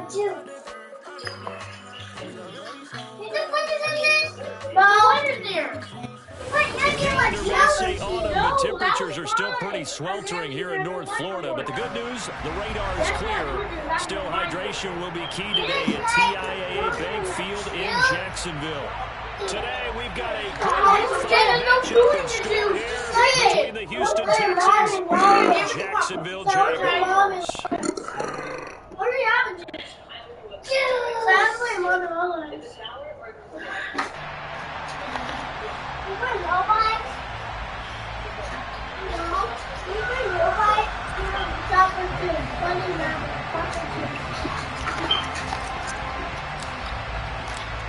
The calendar may say autumn, but temperatures are still pretty sweltering here in North Florida. But the good news, the radar is clear. Still, hydration will be key today at TIAA Bank Field in Jacksonville. Today, we've got a good Week 5 matchup in store here between the Houston Texans and the Jacksonville Jaguars. What are you having?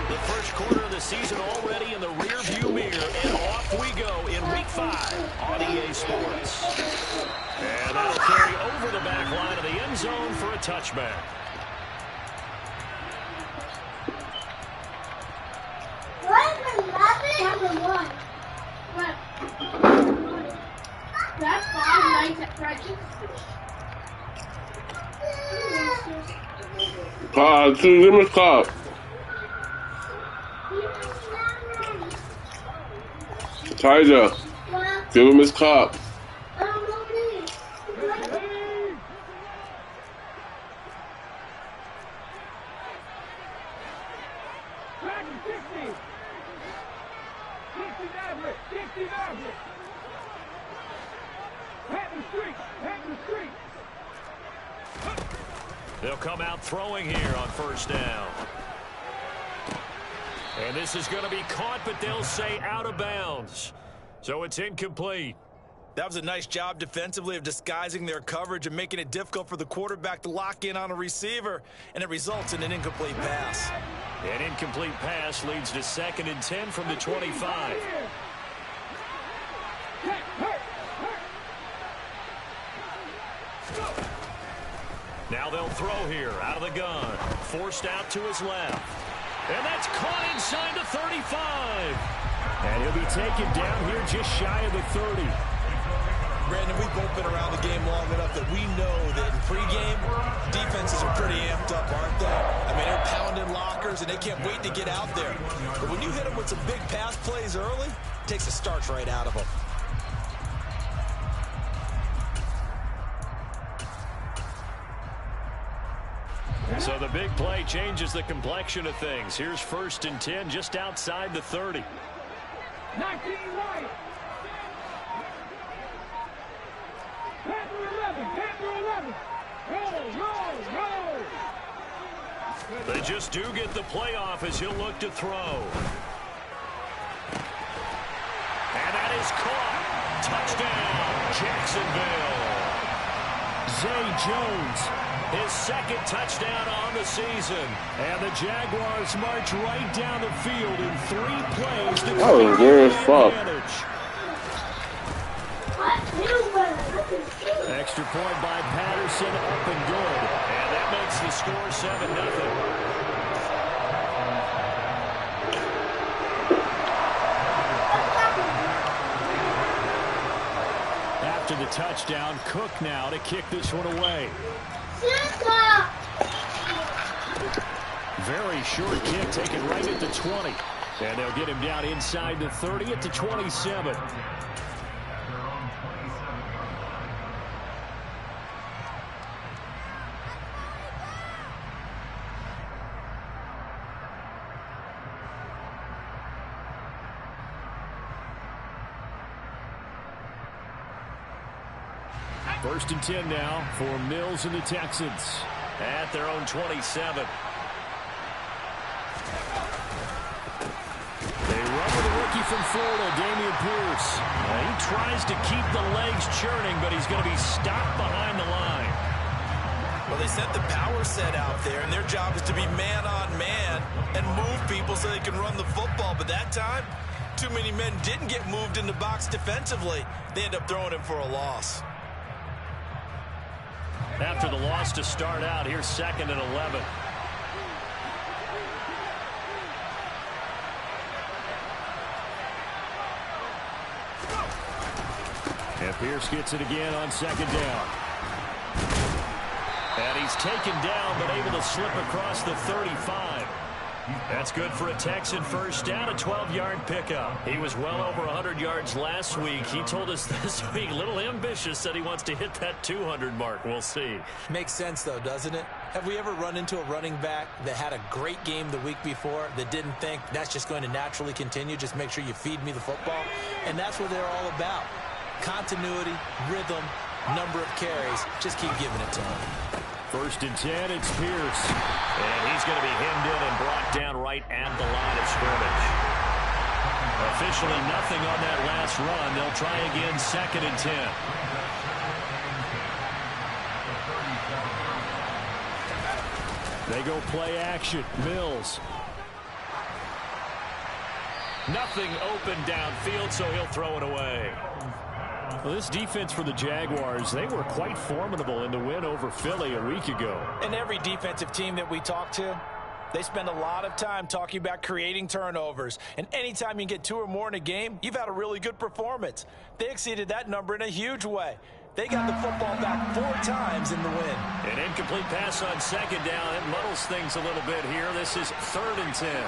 The first quarter of the season already in the rearview mirror, and off we go in Week 5 on EA Sports. And that'll carry over the back line of the end zone for a touchback. That's 5 nights at practice. Give me a cup. Tiger, give him his cup. They'll come out throwing here on first down. And this is going to be caught, but they'll say out of bounds. So it's incomplete. That was a nice job defensively of disguising their coverage and making it difficult for the quarterback to lock in on a receiver, and it results in an incomplete pass. An incomplete pass leads to 2nd and 10 from the 25. Now they'll throw here out of the gun. Forced out to his left. And that's caught inside the 35. And he'll be taken down here just shy of the 30. Brandon, we've both been around the game long enough that we know that in pregame, defenses are pretty amped up, aren't they? I mean, they're pounding lockers, and they can't wait to get out there. But when you hit them with some big pass plays early, it takes the starch right out of them. So the big play changes the complexion of things. Here's 1st and 10 just outside the 30. 19 right. Panther 11. Roll. They just do get the playoff as he'll look to throw. And that is caught. Touchdown, Jacksonville. Zay Jones, his 2nd touchdown on the season. And the Jaguars march right down the field in 3 plays to Oh, weird fuck. Extra point by Patterson, up and good. And that makes the score 7-0. After the touchdown, Cook now to kick this one away. Very short kick taken right at the 20. And they'll get him down inside the 30 at the 27. First and 10 now for Mills and the Texans at their own 27. They run with a rookie from Florida, Dameon Pierce. He tries to keep the legs churning, but he's going to be stopped behind the line. Well, they sent the power set out there, and their job is to be man-on-man and move people so they can run the football. But that time, too many men didn't get moved in the box defensively. They end up throwing him for a loss. After the loss to start out, here's 2nd and 11. And Pierce gets it again on 2nd down. And he He's taken down, but able to slip across the 35. That's good for a Texan first down, a 12-yard pickup. He was well over 100 yards last week. He told us this week, a little ambitious, said he wants to hit that 200 mark. We'll see. Makes sense, though, doesn't it? Have we ever run into a running back that had a great game the week before that didn't think that's just going to naturally continue? Just make sure you feed me the football. And that's what they're all about. Continuity, rhythm, number of carries. Just keep giving it to him. 1st and 10, it's Pierce. And he's going to be hemmed in and brought down right at the line of scrimmage. Officially nothing on that last run. They'll try again 2nd and 10. They go play action. Mills. Nothing open downfield, so he'll throw it away. Well, this defense for the Jaguars, they were quite formidable in the win over Philly a week ago. And every defensive team that we talk to, they spend a lot of time talking about creating turnovers. And anytime you get 2 or more in a game, you've had a really good performance. They exceeded that number in a huge way. They got the football back 4 times in the win. An incomplete pass on 2nd down. It muddles things a little bit here. This is 3rd and 10.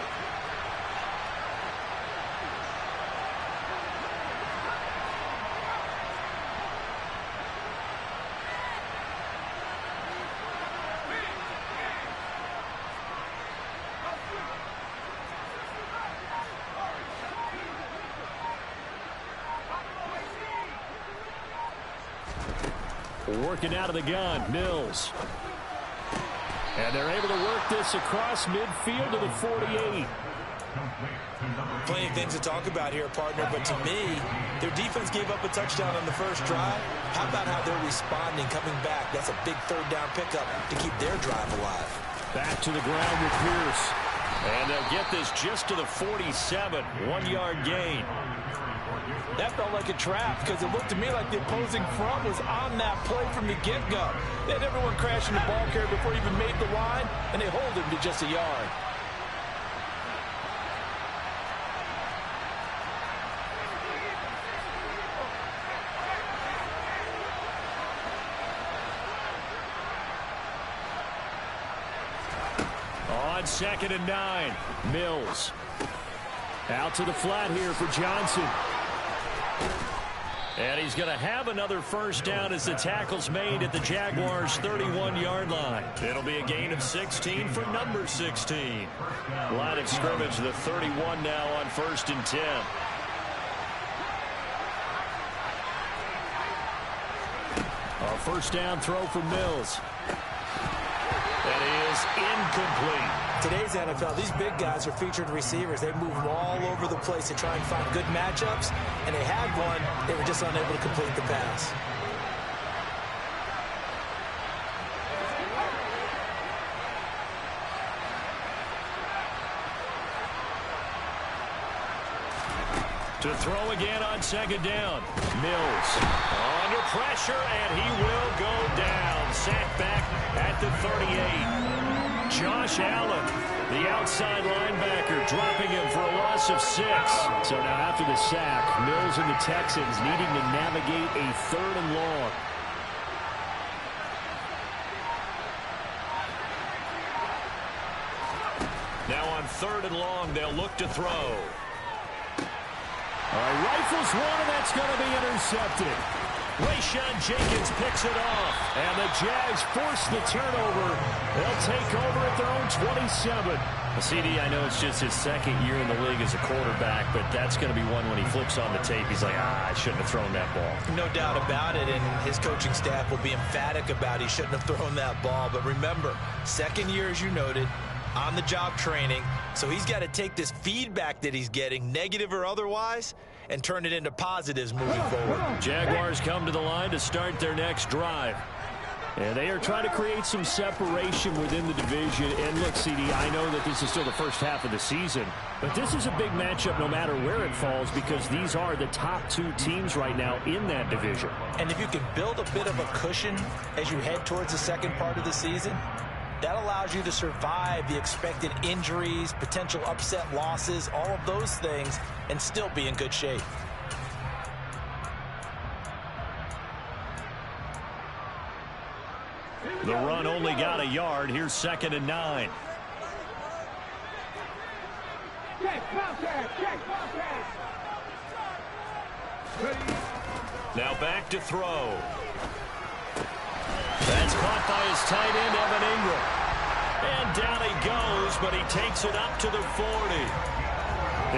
Working out of the gun, Mills. And they're able to work this across midfield to the 48. Plenty of things to talk about here, partner, but to me, their defense gave up a touchdown on the first drive. How about how they're responding, coming back? That's a big 3rd down pickup to keep their drive alive. Back to the ground with Pierce. And they'll get this just to the 47. 1-yard gain. That felt like a trap because it looked to me like the opposing front was on that play from the get-go. They had everyone crashing the ball carrier before he even made the line, and they hold him to just a yard. On 2nd and 9, Mills. Out to the flat here for Johnson. And he's going to have another first down as the tackle's made at the Jaguars' 31-yard line. It'll be a gain of 16 for number 16. Line of scrimmage, the 31 now on 1st and 10. A first down throw for Mills. That is incomplete. Today's NFL, these big guys are featured receivers. They move all over the place to try and find good matchups, and they had one. They were just unable to complete the pass. To throw again on 2nd down. Mills under pressure, and he will go down. Sacked back at the 38. Josh Allen, the outside linebacker, dropping him for a loss of 6. So now after the sack, Mills and the Texans needing to navigate a 3rd and long. Now on 3rd and long, they'll look to throw. Rifles one, and that's going to be intercepted. Rayshawn Jenkins picks it off, and the Jags force the turnover. They'll take over at their own 27. CD, I know it's just his 2nd year in the league as a quarterback, but that's going to be one when he flips on the tape. He's like, I shouldn't have thrown that ball. No doubt about it, and his coaching staff will be emphatic about he shouldn't have thrown that ball. But remember, 2nd year, as you noted, on-the-job training, so he's got to take this feedback that he's getting, negative or otherwise, and turn it into positives moving forward. Jaguars come to the line to start their next drive. And they are trying to create some separation within the division. And look, CD, I know that this is still the first half of the season, but this is a big matchup no matter where it falls because these are the top 2 teams right now in that division. And if you can build a bit of a cushion as you head towards the second part of the season, that allows you to survive the expected injuries, potential upset losses, all of those things, and still be in good shape. The The run only got a yard. Here's 2nd and 9. Now back to throw. That's caught by his tight end, Evan Ingram. And down he goes, but he takes it up to the 40.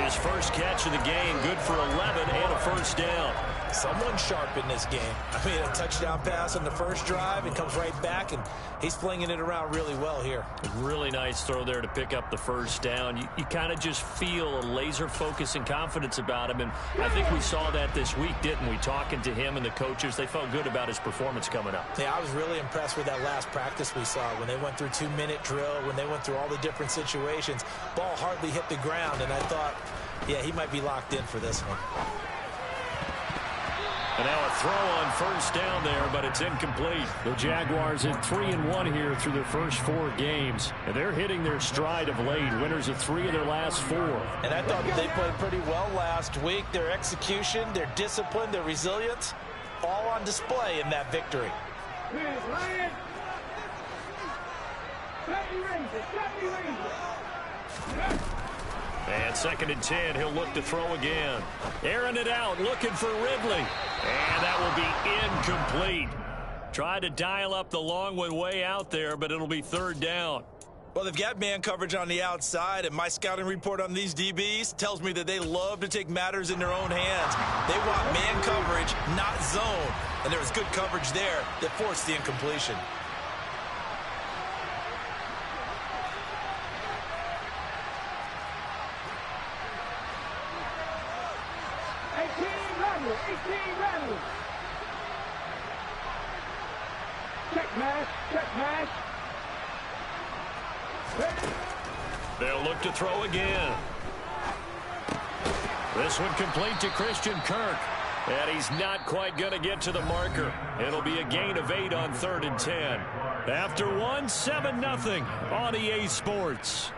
His first catch of the game, good for 11 and a first down. Someone sharp in this game. I mean, a touchdown pass on the first drive and comes right back, and he's flinging it around really well here. Really nice throw there to pick up the first down. You kind of just feel a laser focus and confidence about him, and I think we saw that this week, didn't we? Talking to him and the coaches, they felt good about his performance coming up. Yeah, I was really impressed with that last practice we saw when they went through 2-minute drill, when they went through all the different situations. Ball hardly hit the ground, and I thought, yeah, he might be locked in for this one. And now a throw on first down there, but it's incomplete. The Jaguars at 3-1 here through their first 4 games. And they're hitting their stride of late. Winners of 3 of their last 4. And I thought they played pretty well last week. Their execution, their discipline, their resilience, all on display in that victory. And 2nd and 10, he'll look to throw again. Airing it out, looking for Ridley. And that will be incomplete. Tried to dial up the long one way out there, but it'll be 3rd down. Well, they've got man coverage on the outside, and my scouting report on these DBs tells me that they love to take matters in their own hands. They want man coverage, not zone. And there was good coverage there that forced the incompletion. They'll look to throw again. This one complete to Christian Kirk. And he's not quite going to get to the marker. It'll be a gain of 8 on 3rd and 10. After 1, 7-0 on EA Sports.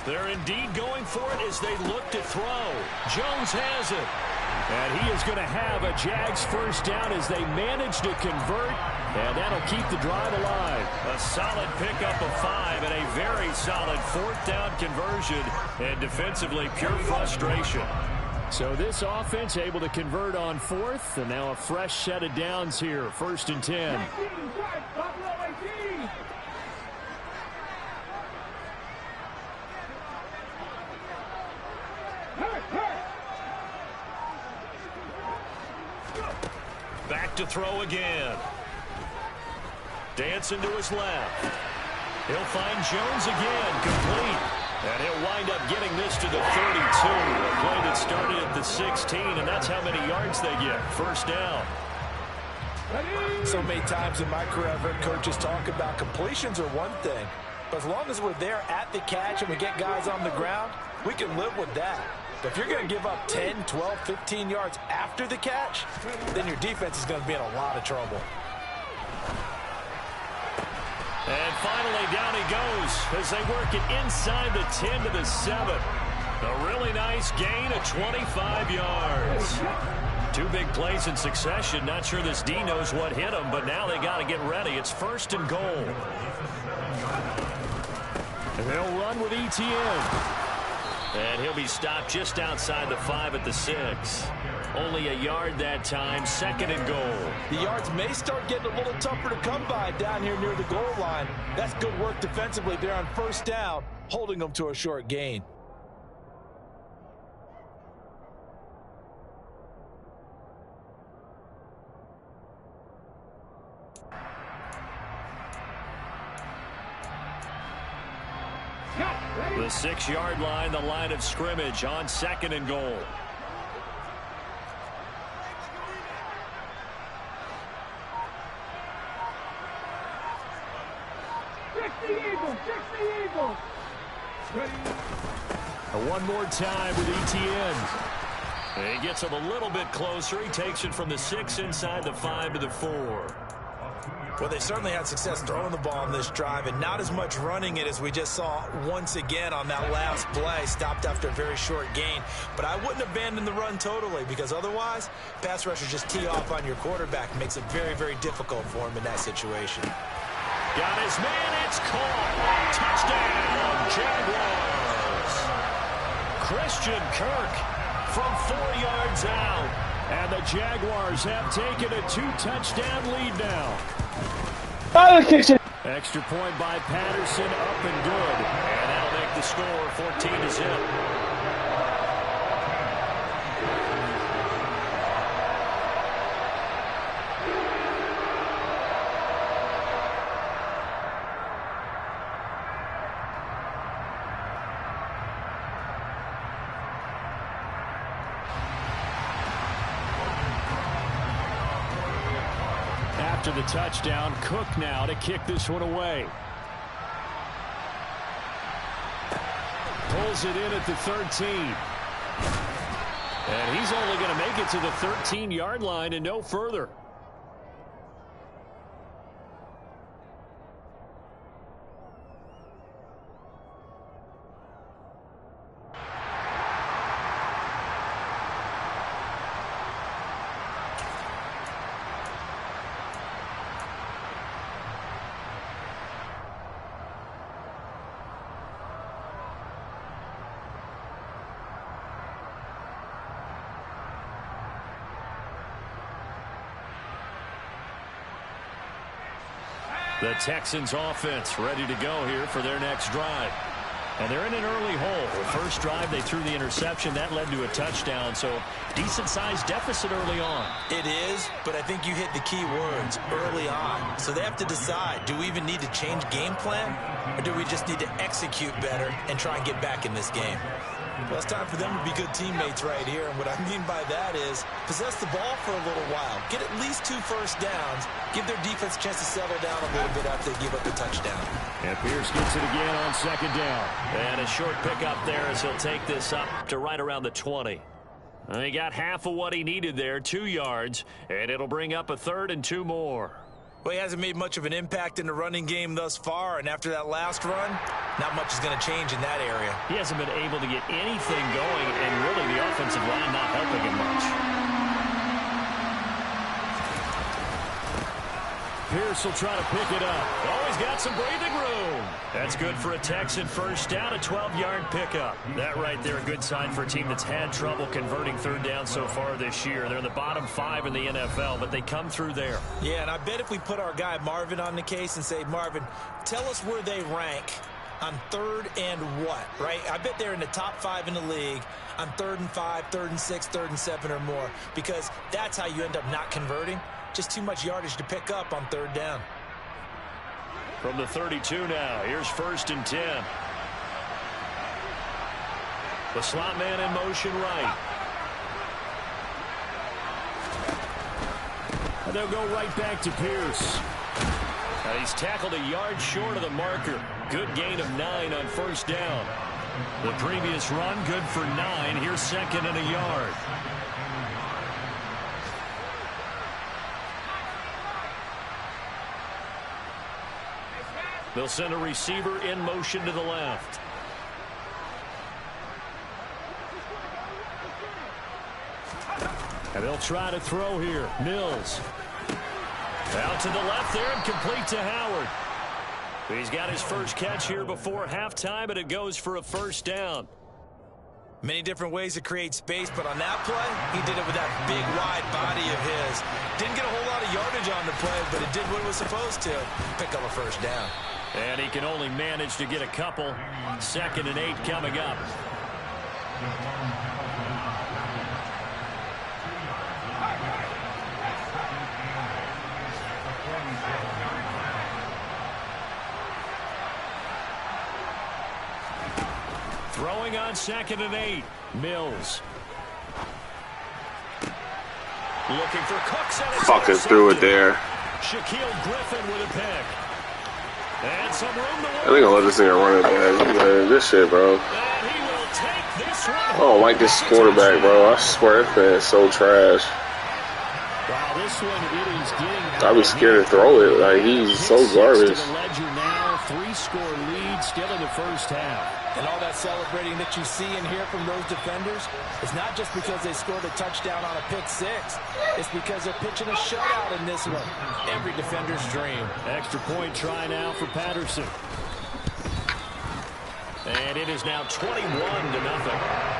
They're indeed going for it as they look to throw. Jones has it. And he is going to have a Jags first down as they manage to convert. And that'll keep the drive alive. A solid pickup of 5 and a very solid 4th down conversion. And defensively, pure frustration. So this offense able to convert on 4th. And now a fresh set of downs here. 1st and 10. Back to throw again. Dancing to his left. He'll find Jones again, complete. And he'll wind up getting this to the 32. A play that started at the 16, and that's how many yards they get. First down. So many times in my career, I've heard coaches talk about completions are one thing. But as long as we're there at the catch and we get guys on the ground, we can live with that. But if you're going to give up 10, 12, 15 yards after the catch, then your defense is going to be in a lot of trouble. And finally, down he goes as they work it inside the 10 to the 7. A really nice gain of 25 yards. 2 big plays in succession. Not sure this D knows what hit him, but now they got to get ready. It's 1st and goal. And they'll run with ETN. And he'll be stopped just outside the 5 at the 6. Only a yard that time, 2nd and goal. The yards may start getting a little tougher to come by down here near the goal line. That's good work defensively there on 1st down, holding them to a short gain. Ready? The 6-yard line, the line of scrimmage on 2nd and goal. One more time with Etienne. He gets him a little bit closer. He takes it from the 6 inside the 5 to the 4. Well, they certainly had success throwing the ball on this drive and not as much running it as we just saw once again on that last play. Stopped after a very short gain. But I wouldn't abandon the run totally because otherwise, pass rushers just tee off on your quarterback. Makes it very, very difficult for him in that situation. Got his man. It's caught. Touchdown, Jaguars. Christian Kirk from 4 yards out. And the Jaguars have taken a 2-touchdown lead now. Extra point by Patterson, up and good. And that'll make the score 14-0. After the touchdown, Cook now to kick this one away. Pulls it in at the 13. And he's only going to make it to the 13-yard line and no further. The Texans offense ready to go here for their next drive. And they're in an early hole. The first drive, they threw the interception. That led to a touchdown, so decent-sized deficit early on. It is, but I think you hit the key words, early on. So they have to decide, do we even need to change game plan, or do we just need to execute better and try and get back in this game? Well, it's time for them to be good teammates right here, and what I mean by that is possess the ball for a little while, get at least 2 first downs, give their defense a chance to settle down a little bit after they give up the touchdown. And Pierce gets it again on 2nd down. And a short pickup there as he'll take this up to right around the 20. And he got half of what he needed there, 2 yards, and it'll bring up a 3rd and 2 more. Well, he hasn't made much of an impact in the running game thus far, and after that last run, not much is going to change in that area. He hasn't been able to get anything going, and really the offensive line not helping him much. Pierce will try to pick it up. Oh, he's got some breathing room. That's good for a Texan first down, a 12-yard pickup. That right there, a good sign for a team that's had trouble converting 3rd down so far this year. They're in the bottom 5 in the NFL, but they come through there. Yeah, and I bet if we put our guy Marvin on the case and say, Marvin, tell us where they rank on 3rd and what, right? I bet they're in the top 5 in the league on 3rd and 5, 3rd and 6, 3rd and 7 or more, because that's how you end up not converting. Just too much yardage to pick up on 3rd down. From the 32 now, here's 1st and 10. The slot man in motion right. And they'll go right back to Pierce. And he's tackled a yard short of the marker. Good gain of 9 on 1st down. The previous run, good for 9. Here's 2nd and a yard. They'll send a receiver in motion to the left. And they'll try to throw here. Mills. Out to the left there and complete to Howard. He's got his first catch here before halftime, and it goes for a 1st down. Many different ways to create space, but on that play, he did it with that big, wide body of his. Didn't get a whole lot of yardage on the play, but it did what it was supposed to. Pick up a 1st down. And he can only manage to get a couple. 2nd and 8 coming up. Throwing on 2nd and 8. Mills. Looking for Cooks, and it's Fucking threw it there. Shaquille Griffin with a pick. And some room to I think I'll let this nigga run it back. This shit, bro. And he will take this one. I don't like this quarterback, bro. I swear that man is so trash. Wow, this one, it is getting... I'd be scared to throw it. Like, he's so garbage. To the ledger now, 3-score lead still in the first half. And all that celebrating that you see and hear from those defenders is not just because they scored a touchdown on a pick six. It's because they're pitching a shutout in this one. Every defender's dream. Extra point try now for Patterson. And it is now 21-0.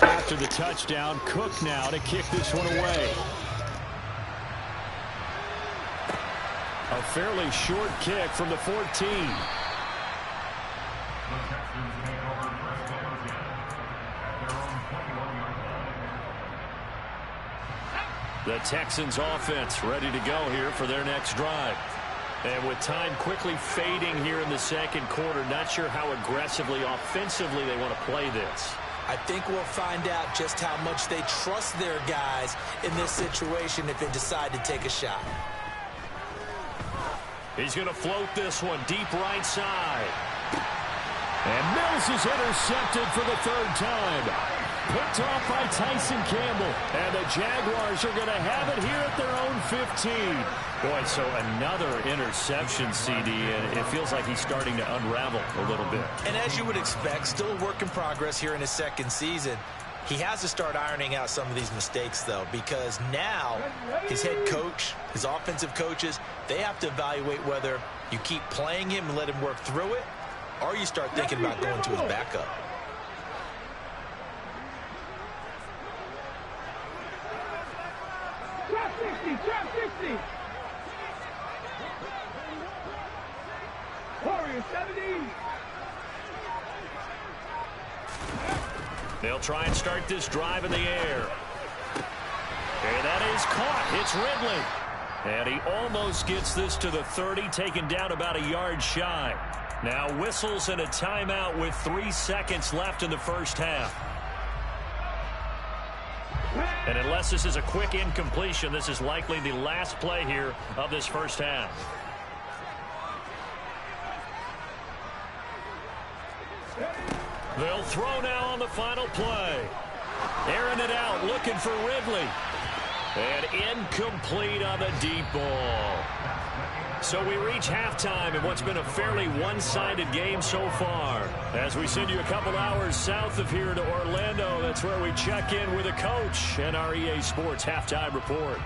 After the touchdown, Cook now to kick this one away. A fairly short kick from the 14. The Texans offense ready to go here for their next drive. And with time quickly fading here in the second quarter, not sure how aggressively, offensively they want to play this. I think we'll find out just how much they trust their guys in this situation if they decide to take a shot. He's going to float this one deep right side. And Mills is intercepted for the 3rd time. Picked off by Tyson Campbell. And the Jaguars are going to have it here at their own 15. Boy, so another interception, CD, and it feels like he's starting to unravel a little bit. And as you would expect, still a work in progress here in his second season. He has to start ironing out some of these mistakes, though, because now his head coach, his offensive coaches, they have to evaluate whether you keep playing him and let him work through it, or you start thinking about going to his backup. Trap 60, trap 60. Warrior 70. They'll try and start this drive in the air. And that is caught. It's Ridley. And he almost gets this to the 30, taken down about a yard shy. Now whistles and a timeout with 3 seconds left in the first half. And unless this is a quick incompletion, this is likely the last play here of this first half. They'll throw now on the final play. Airing it out, looking for Ridley. And incomplete on the deep ball. So we reach halftime in what's been a fairly one-sided game so far. As we send you a couple hours south of here to Orlando, that's where we check in with a coach and our EA Sports Halftime Report.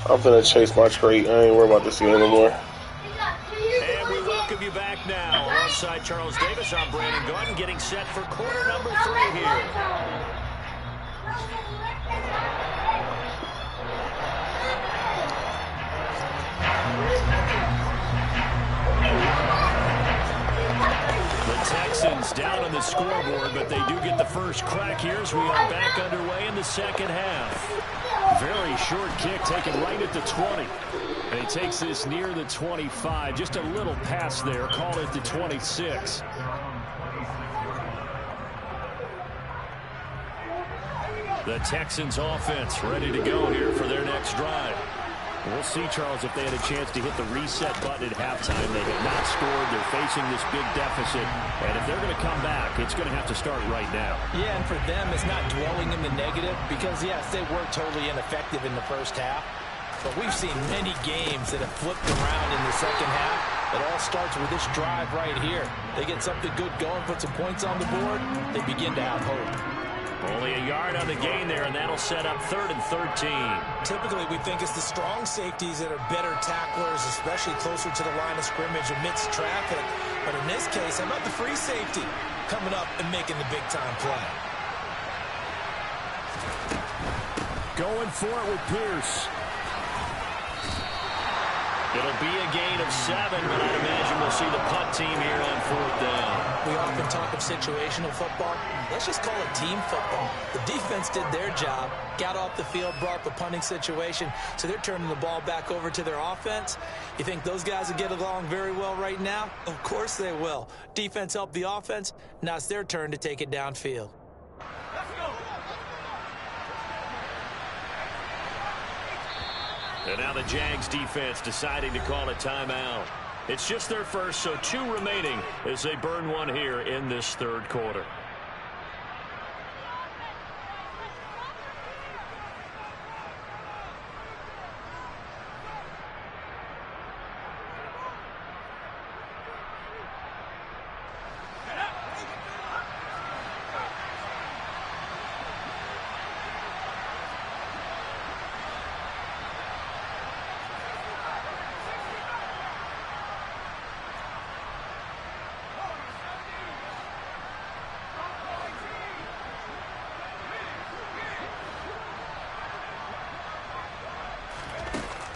I'm finna chase my trait. I ain't worried about this game anymore. And we welcome you back now. Alongside Charles Davis, I'm Brandon Gordon, getting set for quarter number 3 here. The Texans down on the scoreboard, but they do get the first crack here as we are back underway in the second half. Very short kick taken right at the 20. And he takes this near the 25. Just a little pass there. Call it the 26. The Texans offense ready to go here for their next drive. We'll see, Charles, if they had a chance to hit the reset button at halftime. They have not scored. They're facing this big deficit. And if they're going to come back, it's going to have to start right now. Yeah, and for them, it's not dwelling in the negative because, yes, they were totally ineffective in the first half. But we've seen many games that have flipped around in the second half. It all starts with this drive right here. They get something good going, put some points on the board, they begin to have hope. Only a yard on the gain there, and that'll set up 3rd and 13. Typically, we think it's the strong safeties that are better tacklers, especially closer to the line of scrimmage amidst traffic. But in this case, how about the free safety coming up and making the big-time play? Going for it with Pierce. It'll be a gain of 7, but I'd imagine we'll see the punt team here on 4th down. We often talk of situational football. Let's just call it team football. The defense did their job, got off the field, brought the punting situation, so they're turning the ball back over to their offense. You think those guys will get along very well right now? Of course they will. Defense helped the offense. Now it's their turn to take it downfield. And now the Jags defense deciding to call a timeout. It's just their first, so 2 remaining as they burn one here in this 3rd quarter.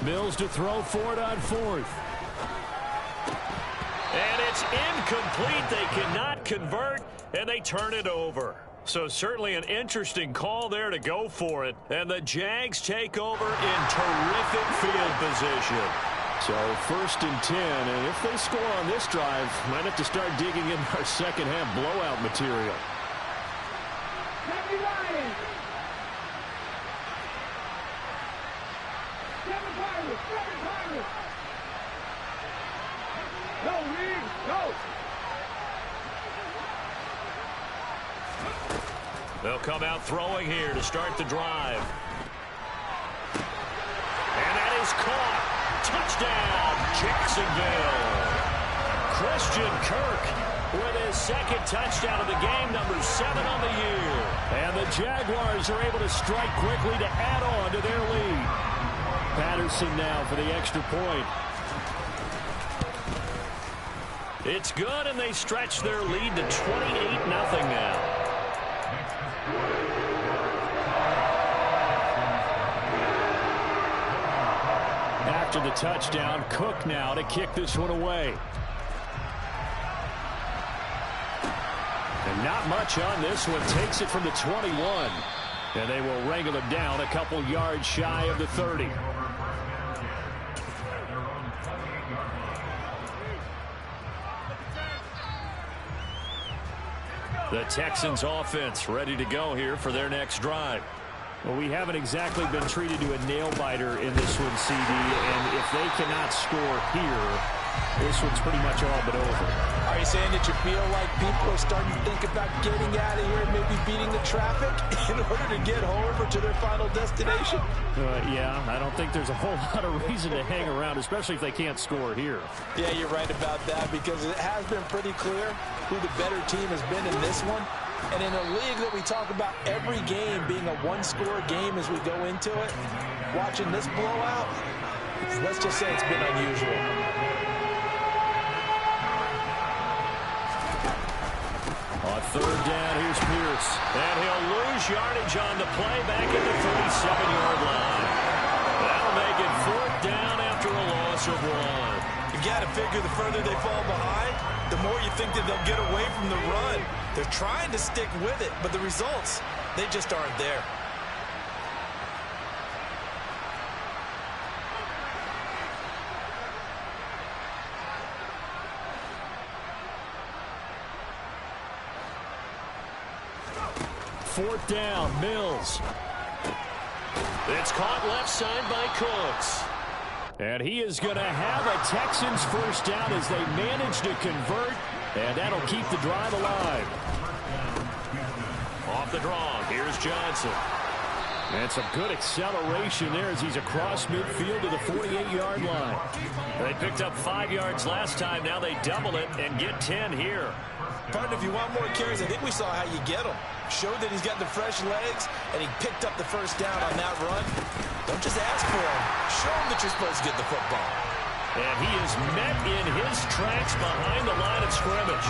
Mills to throw for it on 4th. And it's incomplete. They cannot convert, and they turn it over. So certainly an interesting call there to go for it. And the Jags take over in terrific field position. So 1st and 10, and if they score on this drive, might have to start digging in our second half blowout material. They'll come out throwing here to start the drive. And that is caught. Touchdown, Jacksonville. Christian Kirk with his 2nd touchdown of the game, number 7 on the year. And the Jaguars are able to strike quickly to add on to their lead. Patterson now for the extra point. It's good, and they stretch their lead to 28-0 now. After the touchdown, Cook now to kick this one away. And not much on this one. Takes it from the 21. And they will wrangle him down a couple yards shy of the 30. The Texans offense ready to go here for their next drive. Well, we haven't exactly been treated to a nail-biter in this one, CD, and if they cannot score here, this one's pretty much all but over. Are you saying that you feel like people are starting to think about getting out of here and maybe beating the traffic in order to get home or to their final destination? Yeah, I don't think there's a whole lot of reason to hang around, especially if they can't score here. Yeah, you're right about that, because it has been pretty clear who the better team has been in this one. And in a league that we talk about every game being a one-score game as we go into it, watching this blowout, let's just say it's been unusual. On 3rd down, here's Pierce. And he'll lose yardage on the play back at the 37-yard line. That'll make it 4th down after a loss of 1. You got to figure the further they fall behind, the more you think that they'll get away from the run. They're trying to stick with it, but the results, they just aren't there. Fourth down, Mills. It's caught left side by Cooks. And he is going to have a Texans first down as they manage to convert, and that'll keep the drive alive. Off the draw, here's Johnson. And some good acceleration there as he's across midfield to the 48-yard line. They picked up 5 yards last time. Now they double it and get 10 here. Partner, if you want more carries, I think we saw how you get them. showed that he's got the fresh legs, and he picked up the first down on that run. Don't just ask for him. Show him that you're supposed to get the football. And he is met in his tracks behind the line of scrimmage.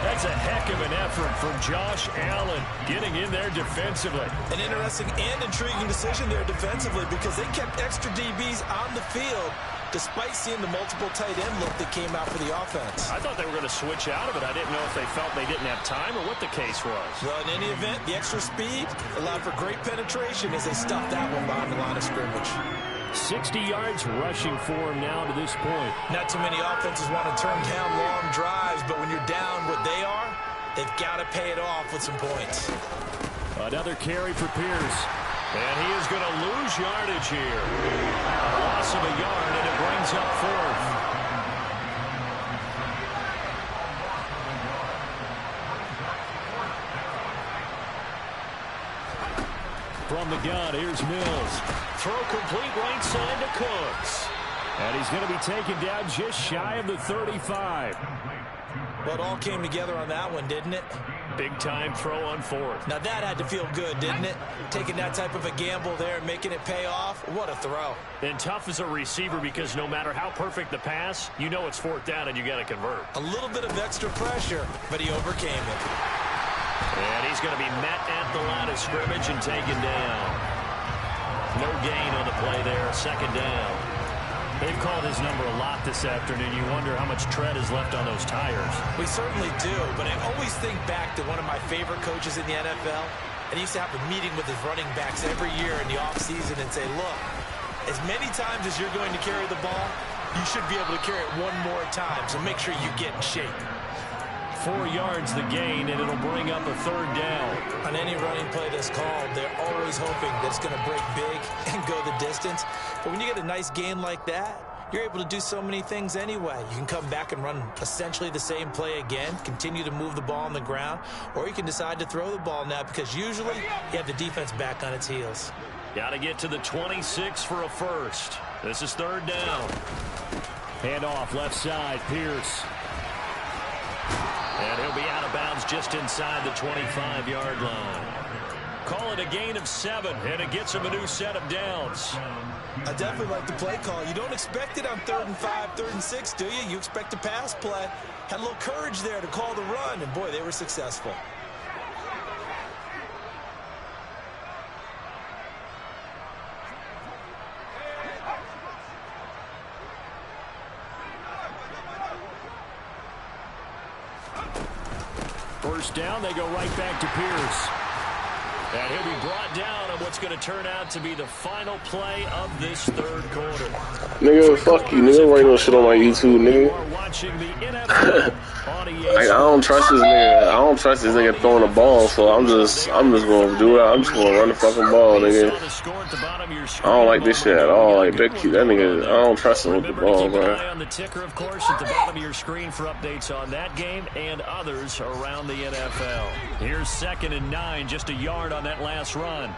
That's a heck of an effort from Josh Allen getting in there defensively. An interesting and intriguing decision there defensively because they kept extra DBs on the field despite seeing the multiple tight end look that came out for the offense. I thought they were going to switch out of it. I didn't know if they felt they didn't have time or what the case was. Well, in any event, the extra speed allowed for great penetration as they stuffed that one behind the line of scrimmage. 60 yards rushing for him now to this point. Not too many offenses want to turn down long drives, but when you're down what they are, they've got to pay it off with some points. Another carry for Pierce. And he is going to lose yardage here. A loss of a yard, and it brings up fourth. From the gun, here's Mills. Throw complete right side to Cooks. And he's going to be taken down just shy of the 35. Well, it all came together on that one, didn't it? Big-time throw on fourth. Now that had to feel good, didn't it? Taking that type of a gamble there and making it pay off. What a throw. And tough as a receiver because no matter how perfect the pass, you know it's fourth down and you got to convert. A little bit of extra pressure, but he overcame it. And he's going to be met at the line of scrimmage and taken down. No gain on the play there, second down. They've called his number a lot this afternoon. You wonder how much tread is left on those tires. We certainly do, but I always think back to one of my favorite coaches in the NFL. And he used to have a meeting with his running backs every year in the offseason and say, look, as many times as you're going to carry the ball, you should be able to carry it one more time, so make sure you get in shape. 4 yards the gain, and it'll bring up a third down. On any running play that's called, they're always hoping that it's going to break big and go the distance. But when you get a nice gain like that, you're able to do so many things anyway. You can come back and run essentially the same play again, continue to move the ball on the ground, or you can decide to throw the ball now because usually you have the defense back on its heels. Got to get to the 26 for a first. This is third down. Hand off left side, Pierce. And he'll be out of bounds just inside the 25-yard line. Call it a gain of 7, and it gets him a new set of downs. I definitely like the play call. You don't expect it on 3rd and 5, 3rd and 6, do you? You expect a pass play. Had a little courage there to call the run, and boy, they were successful. First down, they go right back to Pierce. And he'll be brought down on what's going to turn out to be the final play of this third quarter. Nigga, fuck you, nigga. Write no shit on my YouTube, nigga. You are watching the NFL I don't trust this nigga. I don't trust this nigga throwing the ball, so I'm just gonna do it. I'm just gonna run the fucking ball, nigga. I don't like this shit at all. Like that nigga, I don't trust him with the ball, bro. Keep an eye on the ticker, of course, at the bottom of your screen for updates on that game and others around the NFL. Here's 2nd and 9, just a yard on that last run.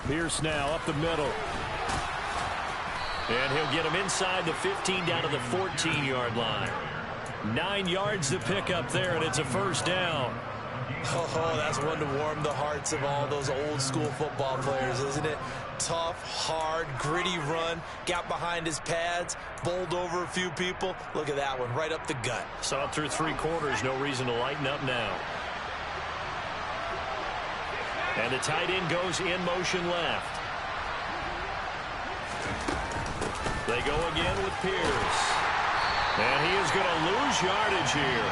Pierce now up the middle. And he'll get him inside the 15 down to the 14-yard line. 9 yards to pick up there, and it's a first down. Oh, that's one to warm the hearts of all those old-school football players, isn't it? Tough, hard, gritty run, got behind his pads, bowled over a few people. Look at that one, right up the gut. Saw it through 3 quarters, no reason to lighten up now. And the tight end goes in motion left. They go again with Pierce. And he is going to lose yardage here.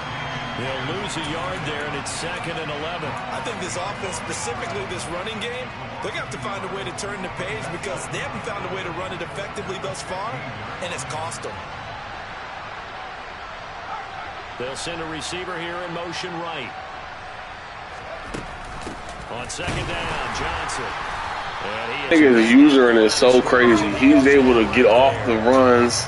He'll lose a yard there, and it's 2nd and 11. I think this offense, specifically this running game, they're going to have to find a way to turn the page because they haven't found a way to run it effectively thus far, and it's cost them. They'll send a receiver here in motion right. On 2nd down, Johnson. Nigga's usering is so crazy. He's able to get off the runs,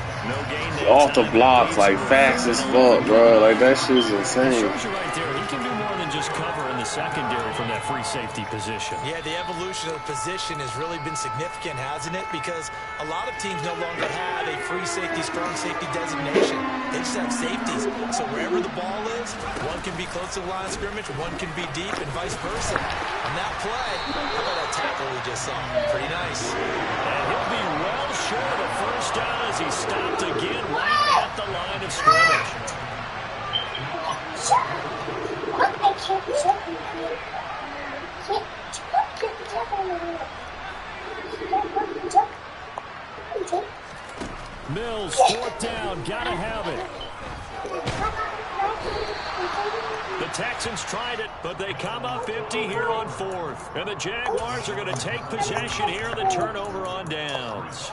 off the blocks, like fast as fuck, bro. Like that shit's insane. Right there. He can do more than just cover in the secondary from that free safety position. Yeah, the evolution of the position has really been significant, hasn't it? Because a lot of teams no longer have a free safety, strong safety designation. They just have safeties. So wherever the ball is, one can be close to the line of scrimmage, one can be deep, and vice versa. On that play, how about that tackle we just saw? Pretty nice. And he'll be well short of the first down as he stopped again right at the line of scrimmage. Mills, fourth down, gotta have it. The Texans tried it, but they come up empty here on fourth. And the Jaguars are going to take possession here on the turnover on downs.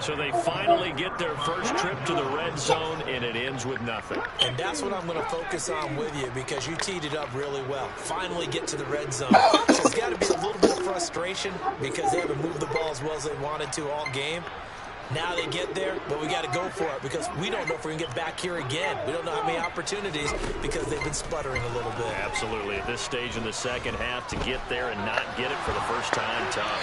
So they finally get their first trip to the red zone, and it ends with nothing. And that's what I'm going to focus on with you because you teed it up really well. Finally get to the red zone. So it's got to be a little bit of frustration because they haven't moved the ball as well as they wanted to all game. Now they get there, but we got to go for it because we don't know if we're going to get back here again. We don't know how many opportunities because they've been sputtering a little bit. Absolutely. At this stage in the second half, to get there and not get it for the first time, tough.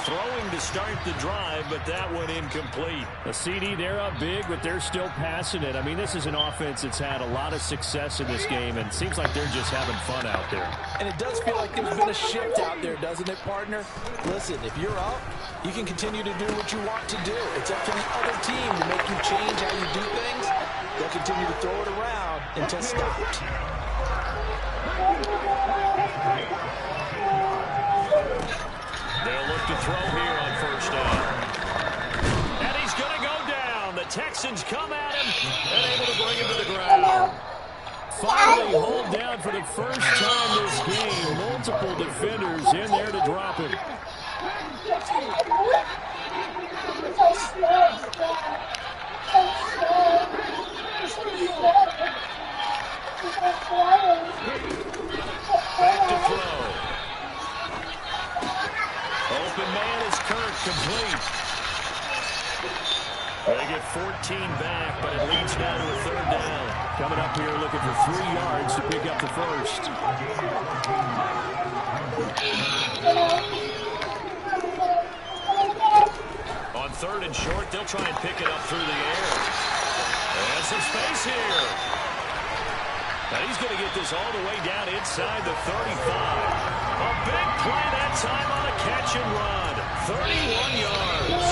Throwing to start the drive, but that one incomplete. A CD, they're up big, but they're still passing it. I mean, this is an offense that's had a lot of success in this game, and it seems like they're just having fun out there. And it does feel like there's been a shift out there, doesn't it, partner? Listen, if you're up, you can continue to do what you want to do. It's up to the other team to make you change how you do things. They'll continue to throw it around until stopped. They'll look to throw here on first down. And he's going to go down. The Texans come at him and able to bring him to the ground. Finally hauled down for the first time this game. Multiple defenders in there to drop him. Back to throw. Open man is Kirk, complete. They get 14 back, but it leads now to a third down. Coming up here looking for 3 yards to pick up the first. On third and short, they'll try and pick it up through the air. And some space here. Now he's going to get this all the way down inside the 35. A big play that time on a catch and run. 31 yards.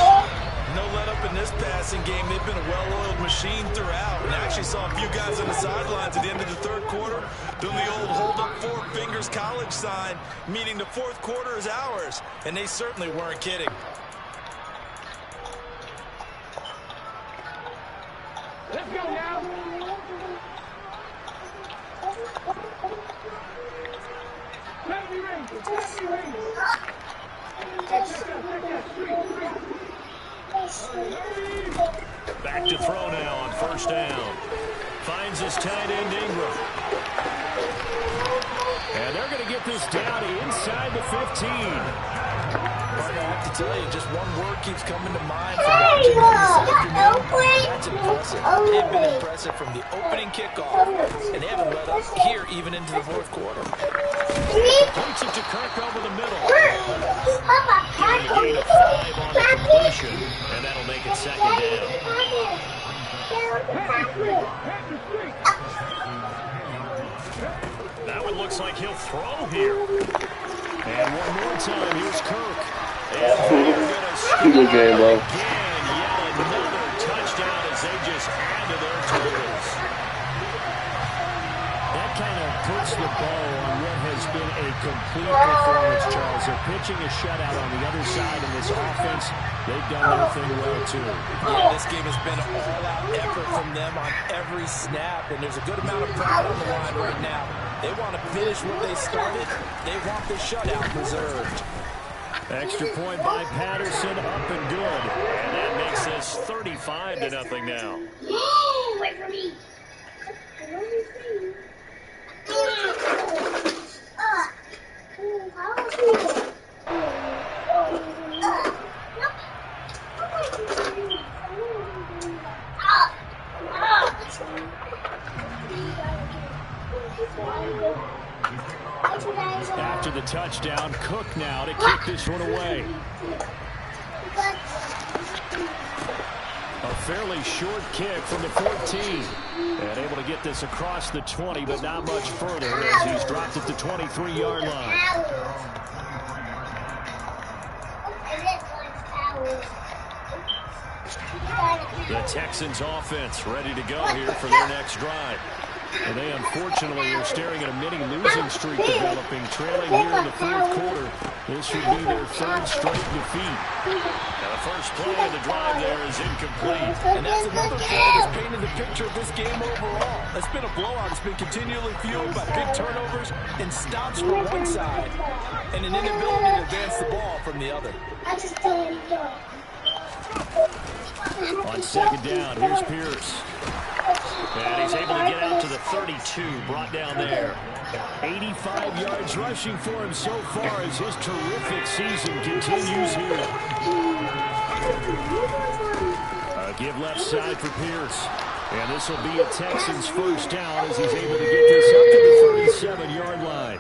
No let up in this passing game. They've been a well-oiled machine throughout. And I actually saw a few guys on the sidelines at the end of the third quarter doing the old hold up 4 fingers college sign, meaning the fourth quarter is ours. And they certainly weren't kidding. Let's go now. Let me ring. Let me ring. Back to throw now on first down. Finds his tight end Ingram. And they're going to get this down inside the 15. Partner, I have to tell you, just one word keeps coming to mind from watching them this afternoon. That's impressive. They've been impressive from the opening kickoff, and they haven't let up here even into the fourth quarter. Points it to Kirk over the middle. Getting a gain of 5 on the completion, and that'll make it second down. That one looks like he'll throw here. And one more time, here's Kirk. Good game, bro. Again, yet another touchdown as they just add to their totals. That kind of puts the bow on what has been a complete performance, Charles. They're pitching a shutout on the other side in this offense. They've done their thing well, too. Yeah, this game has been an all-out effort from them on every snap, and there's a good amount of pride on the line right now. They want to finish what they started. They want the shutout preserved. Extra point by Patterson, up and good. And that makes this 35-0 now. Wait for me. after the touchdown. Cook now to kick this one away. A fairly short kick from the 14. And able to get this across the 20, but not much further as he's dropped at the 23-yard line. The Texans offense ready to go here for their next drive. And they unfortunately are staring at a mini losing streak developing, trailing here in the fourth quarter. This would be their third straight defeat. Now the first play of the drive there is incomplete. And that's another play that's painted the picture of this game overall. It's been a blowout. It's been continually fueled by big turnovers and stops from one side and an inability to advance the ball from the other. I just told him to do it. On second down, here's Pierce. And he's able to get out to the 32, brought down there. 85 yards rushing for him so far as his terrific season continues here. A give left side for Pierce. And this will be a Texans first down as he's able to get this up to the 37-yard line.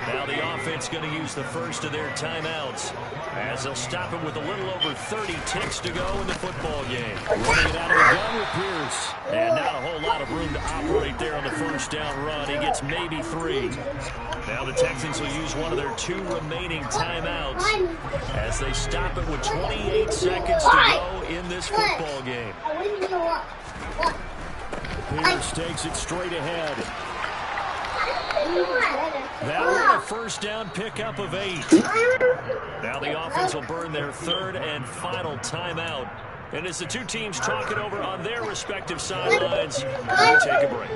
Now the offense going to use the first of their timeouts as they'll stop him with a little over 30 ticks to go in the football game. Running it out of the gun with Pierce. And not a whole lot of room to operate there on the first down run. He gets maybe 3. Now the Texans will use one of their 2 remaining timeouts as they stop it with 28 seconds to go in this football game. Pierce takes it straight ahead. That was a first down pickup of 8. Now the offense will burn their third and final timeout. And as the two teams talk it over on their respective sidelines, we'll take a break.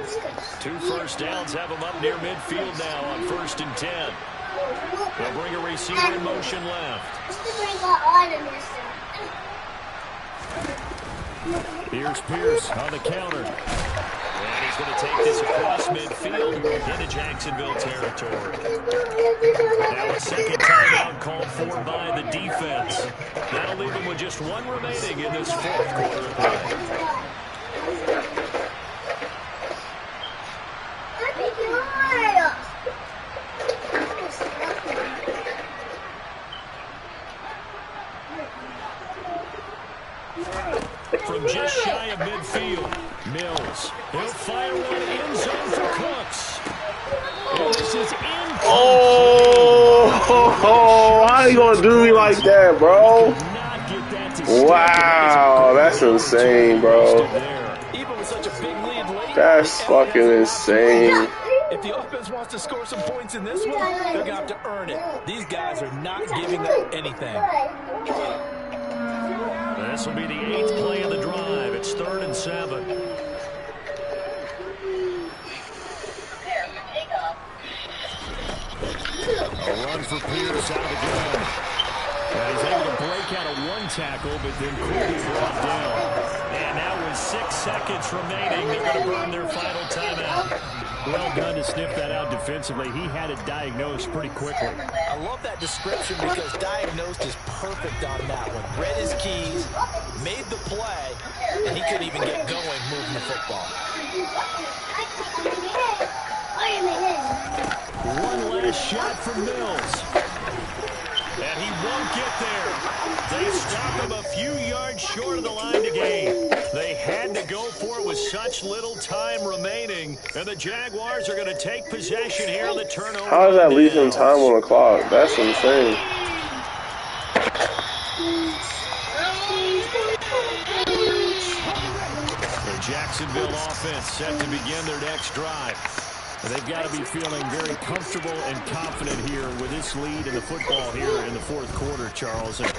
2 first downs have them up near midfield now on 1st and 10. They'll bring a receiver in motion left. Here's Pierce on the counter. And he's going to take this across midfield into Jacksonville territory. Now a second timeout called for by the defense. That'll leave him with just 1 remaining in this fourth quarter of play. From just shy of midfield, Mills. He'll fire one end zone for Cooks. And this is incomplete. Oh, how you gonna do me like that, bro? Wow, that's insane, bro. That's fucking insane. If the offense wants to score some points in this one, they're going to have to earn it. These guys are not giving up anything. This will be the 8th play of the drive. It's 3rd and 7. A run for Pierce out of the gun. And he's able to break out of 1 tackle, but then quickly brought down. And now with 6 seconds remaining, they're going to burn their final timeout. Well done to sniff that out defensively. He had it diagnosed pretty quickly. I love that description because diagnosed is perfect on that one. Read his keys, made the play, and he couldn't even get going moving the football. One last shot from Mills. And he won't get there. They stop him a few yards short of the line to gain. They had to go for it with such little time remaining. And the Jaguars are going to take possession here on the turnover. How does that leave him time on the clock? That's insane. The Jacksonville offense set to begin their next drive. They've got to be feeling very comfortable and confident here with this lead in the football here in the fourth quarter, Charles. And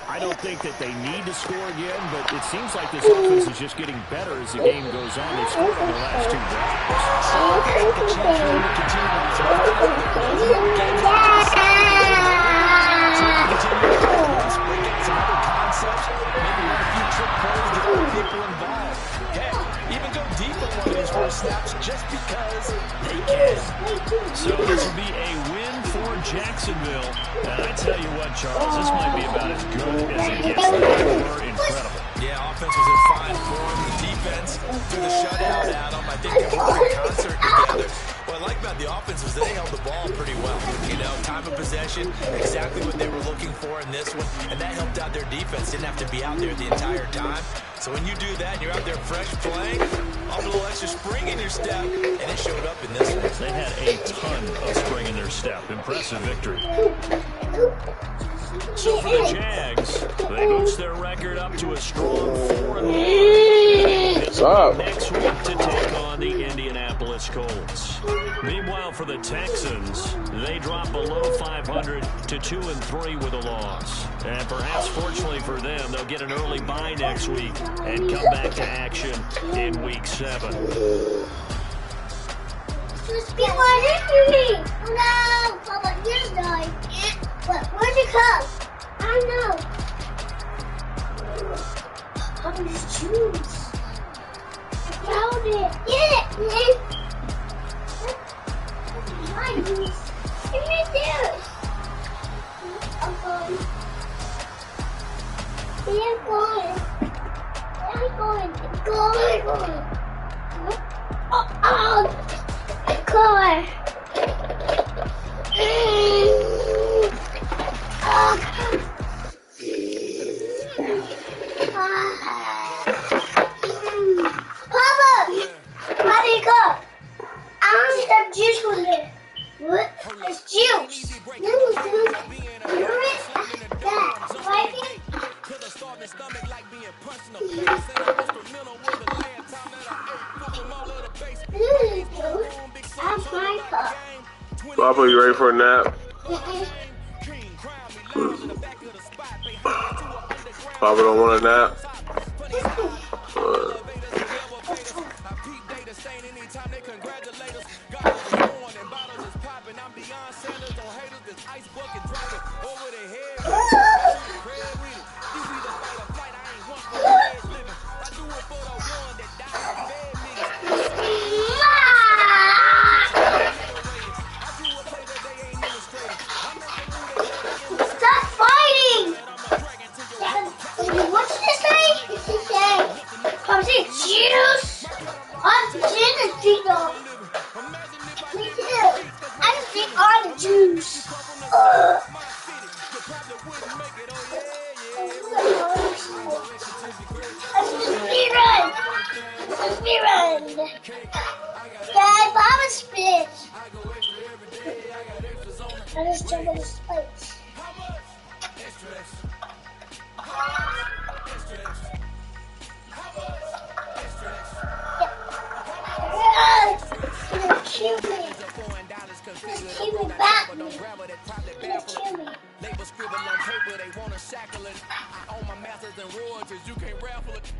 I don't think that they need to score again, but it seems like this offense is just getting better as the game goes on. They've scored on their last 2 Even go deep on one of these 4 snaps just because they can. So this will be a win for Jacksonville. And I tell you what, Charles, this might be about as good as it gets. They were incredible. Yeah, offense was in fine form. The defense threw the shutout at them. I think they worked in concert together. What I like about the offense is they held the ball pretty well. You know, time of possession, exactly what they were looking for in this one, and that helped out their defense. Didn't have to be out there the entire time. So when you do that and you're out there fresh playing, off a little extra spring in your step, and it showed up in this one. They had a ton of spring in their step. Impressive victory. So for the Jags, they boost their record up to a strong 4-1. What's up? Next week to take on the Indianapolis Colts. Meanwhile, for the Texans, they drop below 500 to 2-3 with a loss. And perhaps fortunately for them, they'll get an early bye next week and come back to action in Week 7. People are hitting me. Oh no, Papa, yours died. What? Where'd it come? I don't know. Papa's juice. I found it. Get it, man. That's my juice. It's right there. I'm going. I'm going. I'm going. I'm going. Oh. Car. Papa, let me go. I want some juice from there. What? It's juice. No, dude. You're it. That. Right here. That's my cup. Papa, you ready for a nap? Papa don't want a nap? Stop fighting! What's this thing? I'm saying juice. I'm saying the drink though. Me too. I just drink all the juice. Let's be run. Dad, Mama spit. I just jump on the spikes. Kill me. Just keep me back. Just kill me. Label scribble on paper, they want to shackle it. I own my masters and royalties, you can't raffle it.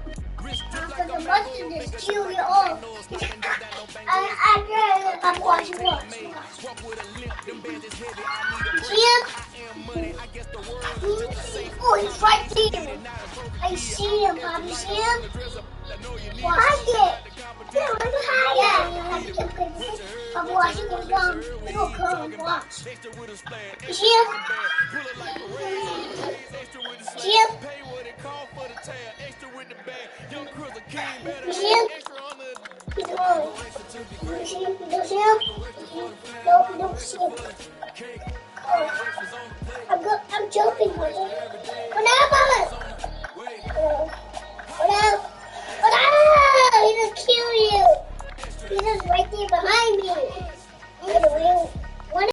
After the mustard just kill you all. I'm watching what? Jim? Oh, he's right there. I see him, Bob. You see him? Watch it. I'm watching him come. He will come and watch. You see him? See him? You see him? He's rolling. You see him? You don't see him? No, you don't see him. I'm jumping with him. Go now, Mama! Go now. Go now! He just killed you. He's just right there behind me. I'm gonna win.